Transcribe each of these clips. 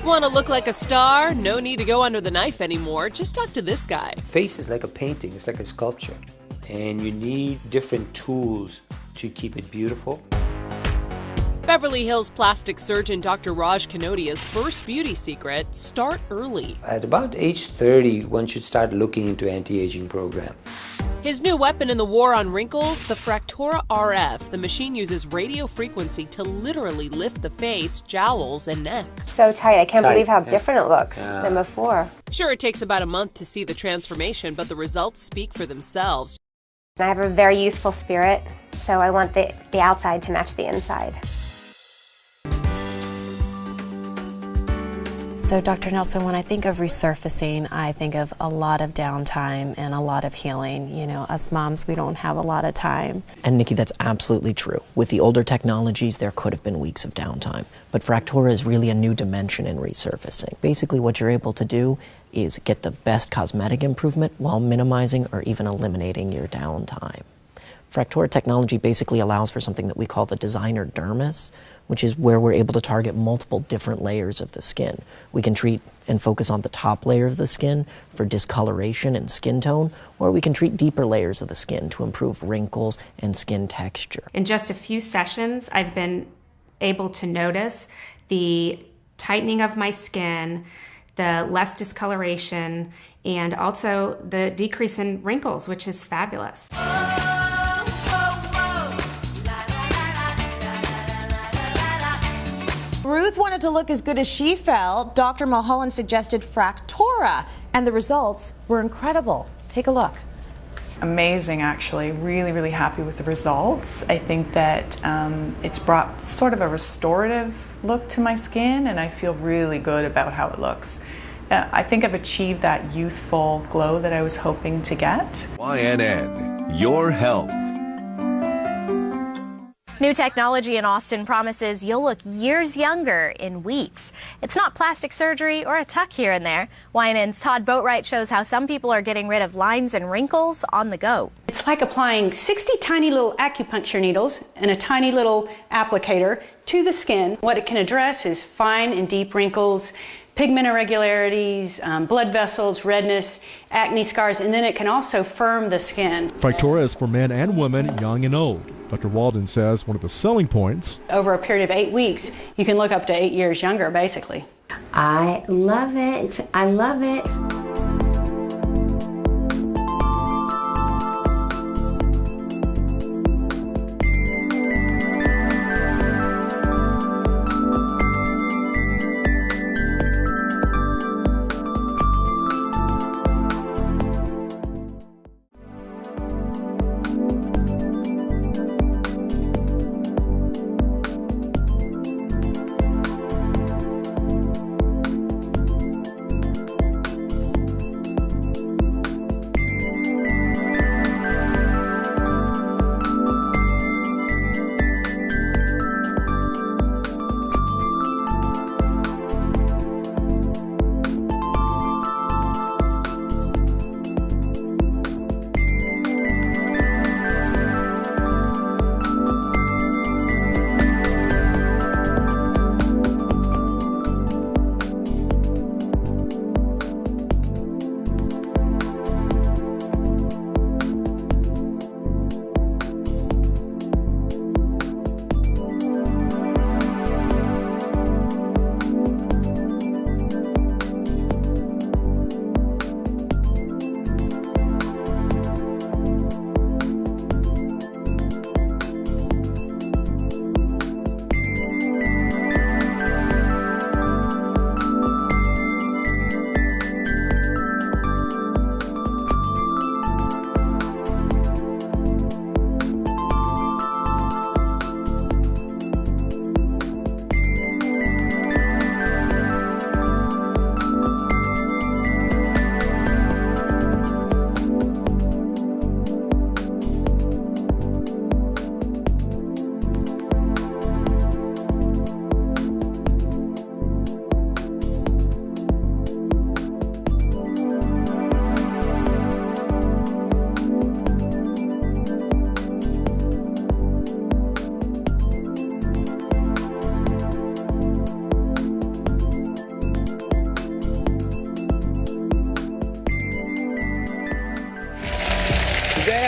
Want to look like a star? No need to go under the knife anymore. Just talk to this guy. Face is like a painting, it's like a sculpture. And you need different tools to keep it beautiful. Beverly Hills plastic surgeon Dr. Raj Kanodia's first beauty secret: start early. At about age 30, one should start looking into anti-aging program. His new weapon in the war on wrinkles, the Fractora RF. The machine uses radio frequency to literally lift the face, jowls, and neck. So tight. I can't believe how different it looks than before. Sure, it takes about a month to see the transformation, but the results speak for themselves. I have a very youthful spirit, so I want the outside to match the inside. So, Dr. Nelson, when I think of resurfacing, I think of a lot of downtime and a lot of healing. You know, us moms, we don't have a lot of time. And Nikki, that's absolutely true. With the older technologies, there could have been weeks of downtime. But Fractora is really a new dimension in resurfacing. Basically, what you're able to do is get the best cosmetic improvement while minimizing or even eliminating your downtime. Fractora technology basically allows for something that we call the designer dermis, which is where we're able to target multiple different layers of the skin. We can treat and focus on the top layer of the skin for discoloration and skin tone, or we can treat deeper layers of the skin to improve wrinkles and skin texture. In just a few sessions, I've been able to notice the tightening of my skin, the less discoloration, and also the decrease in wrinkles, which is fabulous. Ruth wanted to look as good as she felt. Dr. Mulholland suggested Fractora, and the results were incredible. Take a look. Amazing, actually. Really, really happy with the results. I think that it's brought sort of a restorative look to my skin, and I feel really good about how it looks. I think I've achieved that youthful glow that I was hoping to get. YNN, your health. New technology in Austin promises you'll look years younger in weeks. It's not plastic surgery or a tuck here and there. YNN's Todd Boatwright shows how some people are getting rid of lines and wrinkles on the go. It's like applying 60 tiny little acupuncture needles and a tiny little applicator to the skin. What it can address is fine and deep wrinkles, pigment irregularities, blood vessels, redness, acne scars, and then it can also firm the skin. Fractora is for men and women, young and old. Dr. Walden says one of the selling points: over a period of 8 weeks, you can look up to 8 years younger, basically. I love it. I love it.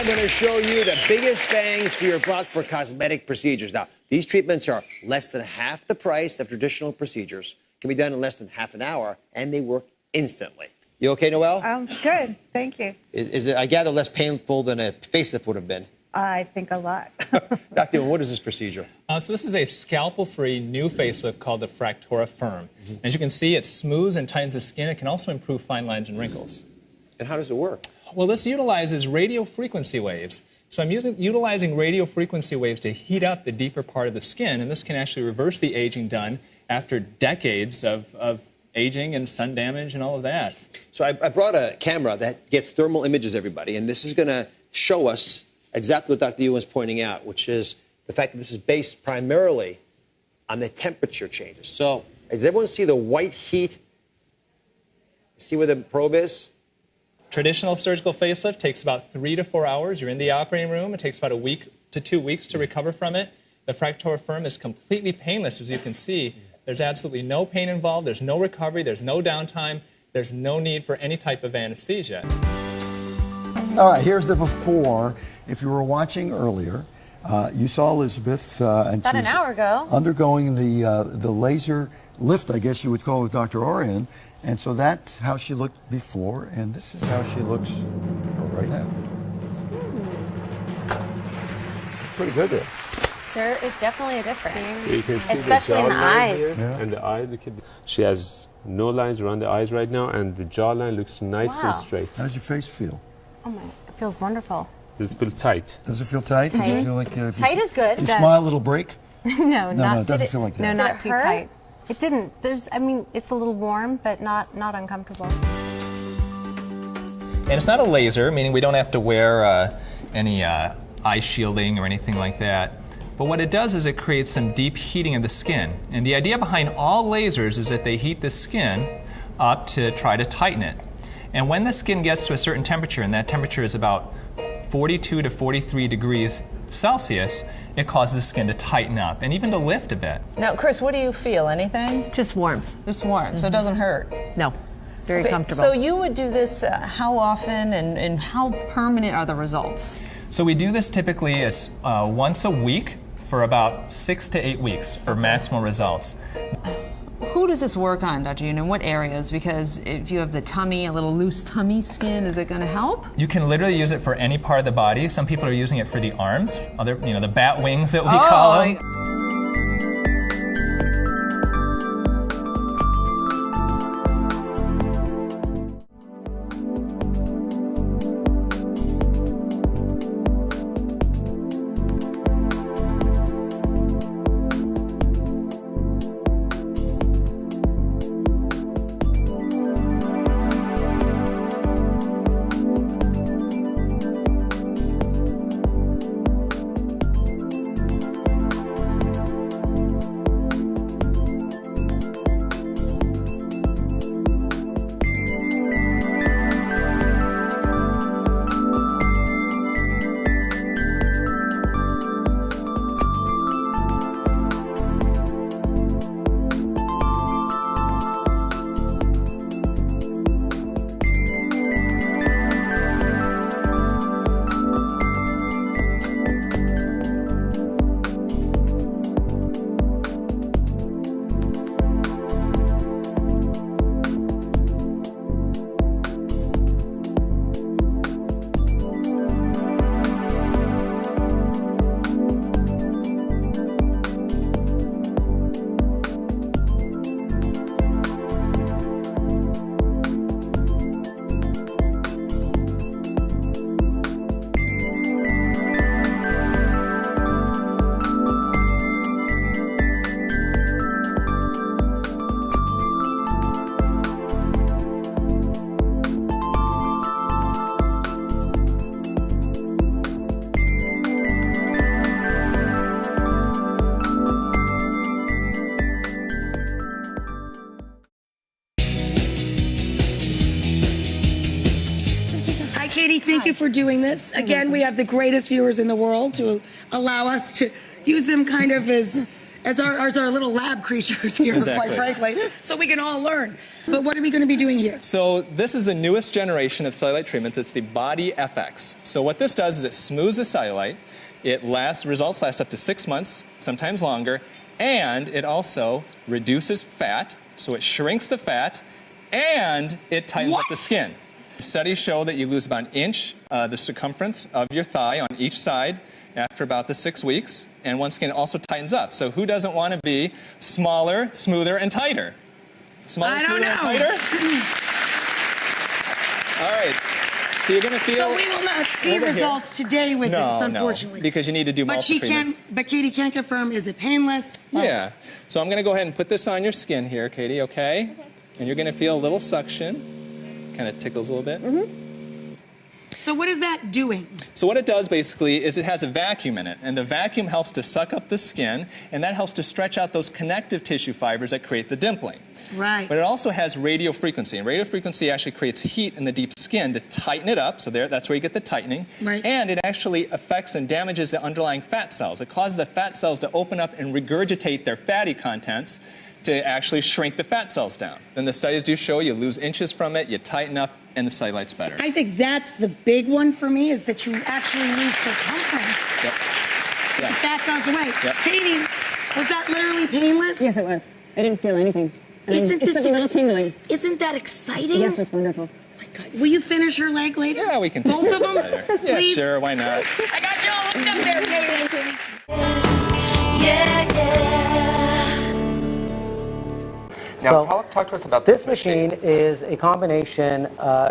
I'm going to show you the biggest bangs for your buck for cosmetic procedures. Now, these treatments are less than half the price of traditional procedures, can be done in less than half an hour, and they work instantly. You okay, Noelle? Good, thank you. Is it, I gather, less painful than a facelift would have been? I think a lot. Dr. What is this procedure? So this is a scalpel-free new facelift called the Fractora Firm. As you can see, it smooths and tightens the skin. It can also improve fine lines and wrinkles. And how does it work? Well, this utilizes radio frequency waves. So I'm utilizing radio frequency waves to heat up the deeper part of the skin, and this can actually reverse the aging done after decades of aging and sun damage and all of that. So I brought a camera that gets thermal images, everybody, and this is going to show us exactly what Dr. Ewan was pointing out, which is the fact that this is based primarily on the temperature changes. So does everyone see the white heat? See where the probe is? Traditional surgical facelift takes about 3 to 4 hours. You're in the operating room. It takes about a week to 2 weeks to recover from it. The Fractora Firm is completely painless, as you can see. There's absolutely no pain involved. There's no recovery. There's no downtime. There's no need for any type of anesthesia. All right, here's the before. If you were watching earlier, you saw Elizabeth and About an hour ago. undergoing the laser lift, I guess you would call it, with Dr. Orion. And so that's how she looked before, and this is how she looks right now. Pretty good there. There is definitely a difference. You can see especially in the eyes. Here, and the eye, look at, she has no lines around the eyes right now, and the jawline looks nice and straight. How does your face feel? Oh my, it feels wonderful. Does it feel tight? Does it feel tight? Tight. Does it feel like if Tight you, is good. If you It does. smile, it'll break? No, No, it doesn't feel like that. No, Did not it too hurt? tight. It didn't. I mean, it's a little warm, but not uncomfortable. And it's not a laser, meaning we don't have to wear any eye shielding or anything like that. But what it does is it creates some deep heating of the skin. And the idea behind all lasers is that they heat the skin up to try to tighten it. And when the skin gets to a certain temperature, and that temperature is about 42 to 43 degrees Celsius, it causes the skin to tighten up and even to lift a bit. Now, Chris, what do you feel? Anything? Just warm. Just warm, so it doesn't hurt? No, very Okay, comfortable. So you would do this how often and how permanent are the results? So we do this typically it's once a week for about 6 to 8 weeks for maximal results. Who does this work on, Dr. Union? What areas? Because if you have the tummy, a little loose tummy skin, is it going to help? You can literally use it for any part of the body. Some people are using it for the arms, the bat wings that we call them. Katie, thank you for doing this. Again, we have the greatest viewers in the world to allow us to use them kind of as as our little lab creatures here, Exactly. quite frankly, so we can all learn. But what are we going to be doing here? So this is the newest generation of cellulite treatments. It's the Body FX. So what this does is it smooths the cellulite. Results last up to 6 months, sometimes longer, and it also reduces fat, so it shrinks the fat, and it tightens up the skin. Studies show that you lose about an inch the circumference of your thigh on each side after about the 6 weeks, and once again, it also tightens up. So who doesn't want to be smaller, smoother, and tighter? Smaller, smoother, and tighter? All right. So you're going to feel. So we will not see results today with this, unfortunately. No, because you need to do multiple treatments. But Katie can confirm, is it painless? Yeah. So I'm going to go ahead and put this on your skin here, Katie, okay? And you're going to feel a little suction. Kind of tickles a little bit. So what is that doing? So what it does basically is it has a vacuum in it, and the vacuum helps to suck up the skin, and that helps to stretch out those connective tissue fibers that create the dimpling. Right. But it also has radio frequency, and radio frequency actually creates heat in the deep skin to tighten it up, so that's where you get the tightening. Right. And it actually affects and damages the underlying fat cells. It causes the fat cells to open up and regurgitate their fatty contents to actually shrink the fat cells down. Then the studies do show you lose inches from it, you tighten up, and the cellulite's better. I think that's the big one for me, is that you actually lose circumference. Yep. The fat goes away. Yep. Katie, was that literally painless? Yes, it was. I didn't feel anything. Isn't it's a little tingling. Isn't that exciting? Yes, it's wonderful. Oh my God. Will you finish your leg later? Yeah, we can Both take of them? later. Yeah, Please? sure, why not? I got you all hooked up there, Katie. Now, talk to us about this machine. Is a combination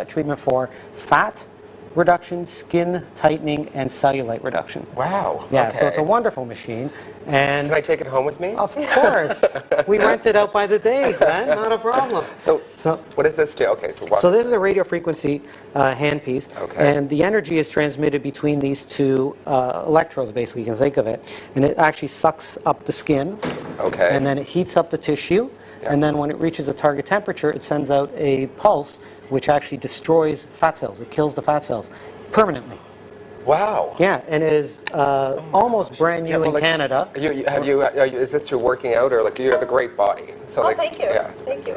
treatment for fat reduction, skin tightening, and cellulite reduction. Wow. Yeah, okay. so it's a wonderful machine. And can I take it home with me? Of course. We rent it out by the day, Glenn. Not a problem. So what does this do? Okay, So this is a radio frequency handpiece, and the energy is transmitted between these two electrodes, basically, you can think of it. And it actually sucks up the skin, and then it heats up the tissue, and then when it reaches a target temperature, it sends out a pulse, which actually destroys fat cells. It kills the fat cells permanently. Wow. Yeah, and it is almost brand new in Canada. Is this through working out, or like you have a great body? So Thank you. Yeah. Thank you.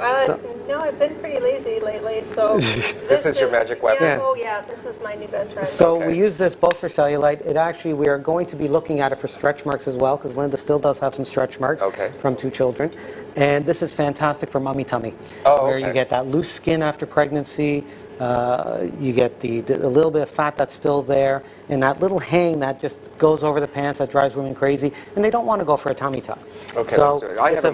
No, I've been pretty lazy lately, so this is your magic weapon. Yeah, oh yeah, this is my new best friend. So we use this both for cellulite. It actually, we are going to be looking at it for stretch marks as well, because Linda still does have some stretch marks from 2 children. And this is fantastic for mummy tummy, where you get that loose skin after pregnancy. You get the little bit of fat that's still there, and that little hang that just goes over the pants that drives women crazy, and they don't want to go for a tummy tuck. So it's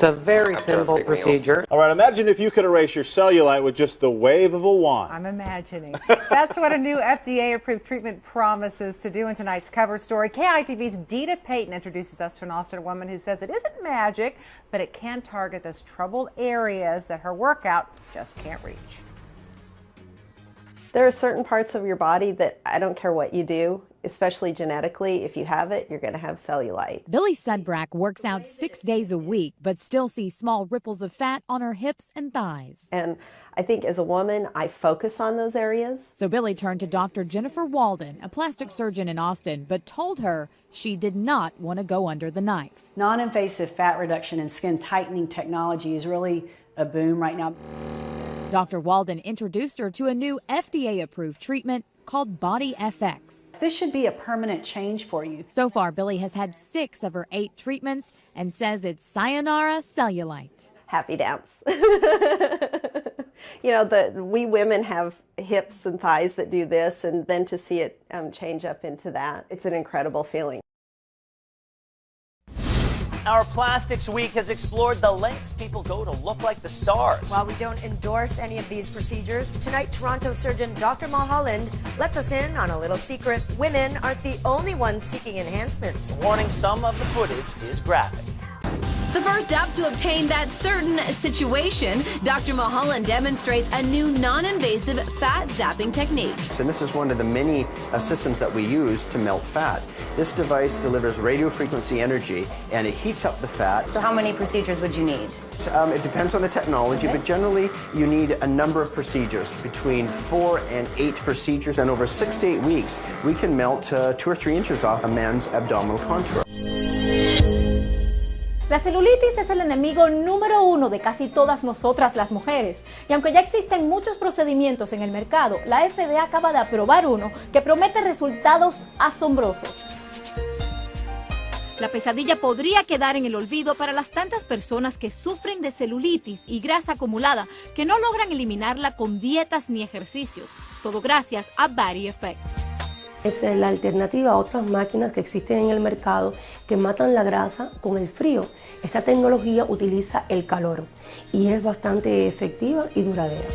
a very simple procedure. All right, imagine if you could erase your cellulite with just the wave of a wand. I'm imagining. That's what a new FDA-approved treatment promises to do in tonight's cover story. KITV's Dita Payton introduces us to an Austin woman who says it isn't magic, but it can target those troubled areas that her workout just can't reach. There are certain parts of your body that I don't care what you do, especially genetically, if you have it, you're going to have cellulite. Billy Sudbrack works out 6 days a week, but still sees small ripples of fat on her hips and thighs. And I think as a woman, I focus on those areas. So Billy turned to Dr. Jennifer Walden, a plastic surgeon in Austin, but told her she did not want to go under the knife. Non-invasive fat reduction and skin tightening technology is really a boom right now. Dr. Walden introduced her to a new FDA-approved treatment called Body FX. This should be a permanent change for you. So far, Billy has had 6 of her 8 treatments and says it's sayonara cellulite. Happy dance. You know, we women have hips and thighs that do this, and then to see it change up into that, it's an incredible feeling. Our Plastics Week has explored the lengths people go to look like the stars. While we don't endorse any of these procedures, tonight Toronto surgeon Dr. Mulholland lets us in on a little secret. Women aren't the only ones seeking enhancements. Warning, some of the footage is graphic. So first up, to obtain that certain situation, Dr. Mulholland demonstrates a new non-invasive fat zapping technique. And this is one of the many systems that we use to melt fat. This device delivers radio frequency energy, and it heats up the fat. So how many procedures would you need? It depends on the technology, but generally you need a number of procedures, between 4 and 8 procedures. And over 6 to 8 weeks, we can melt 2 or 3 inches off a man's abdominal contour. La celulitis es el enemigo número 1 de casi todas nosotras las mujeres. Y aunque ya existen muchos procedimientos en el mercado, la FDA acaba de aprobar uno que promete resultados asombrosos. La pesadilla podría quedar en el olvido para las tantas personas que sufren de celulitis y grasa acumulada que no logran eliminarla con dietas ni ejercicios. Todo gracias a Body Effects. Es la alternativa a otras máquinas que existen en el mercado que matan la grasa con el frío. Esta tecnología utiliza el calor y es bastante efectiva y duradera.